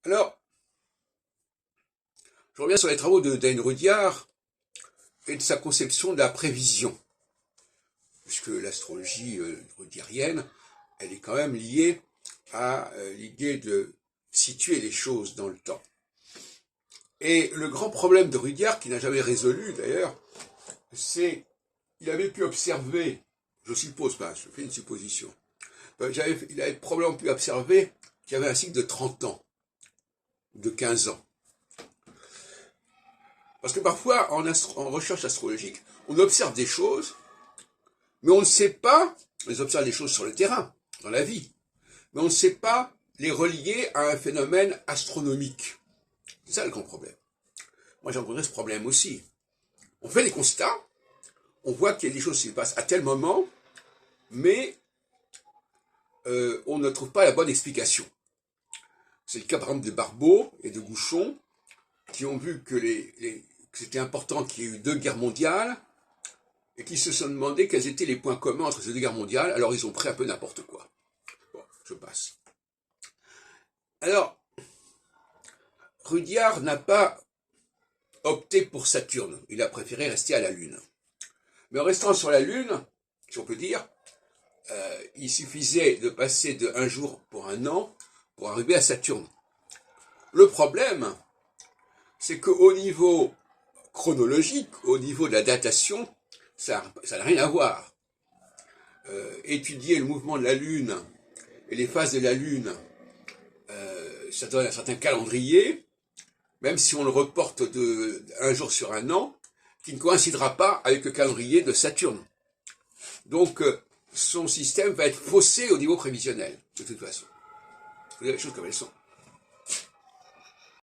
Alors, je reviens sur les travaux de Dane Rudhyar et de sa conception de la prévision, puisque l'astrologie rudhyarienne, elle est quand même liée à l'idée de situer les choses dans le temps. Et le grand problème de Rudhyar, qu'il n'a jamais résolu d'ailleurs, c'est qu'il avait pu observer, je suppose pas, je fais une supposition, il avait probablement pu observer qu'il y avait un cycle de 30 ans, de 15 ans. Parce que parfois, en recherche astrologique, on observe des choses, mais on ne sait pas, on observe des choses sur le terrain, dans la vie, mais on ne sait pas les relier à un phénomène astronomique. C'est ça le grand problème. Moi, j'ai rencontré ce problème aussi. On fait des constats, on voit qu'il y a des choses qui se passent à tel moment, mais on ne trouve pas la bonne explication. C'est le cas par exemple de Barbeau et de Gouchon, qui ont vu que c'était important qu'il y ait eu 2 guerres mondiales, et qui se sont demandé quels étaient les points communs entre ces 2 guerres mondiales, alors ils ont pris un peu n'importe quoi. Bon, je passe. Alors, Rudhyar n'a pas opté pour Saturne, il a préféré rester à la Lune. Mais en restant sur la Lune, si on peut dire, il suffisait de passer de 1 jour pour 1 an pour arriver à Saturne. Le problème, c'est qu'au niveau chronologique, au niveau de la datation, ça n'a rien à voir. Étudier le mouvement de la Lune et les phases de la Lune, ça donne un certain calendrier, même si on le reporte de 1 jour sur 1 an, qui ne coïncidera pas avec le calendrier de Saturne. Donc, son système va être faussé au niveau prévisionnel, de toute façon. Vous voyez les choses comme elles sont.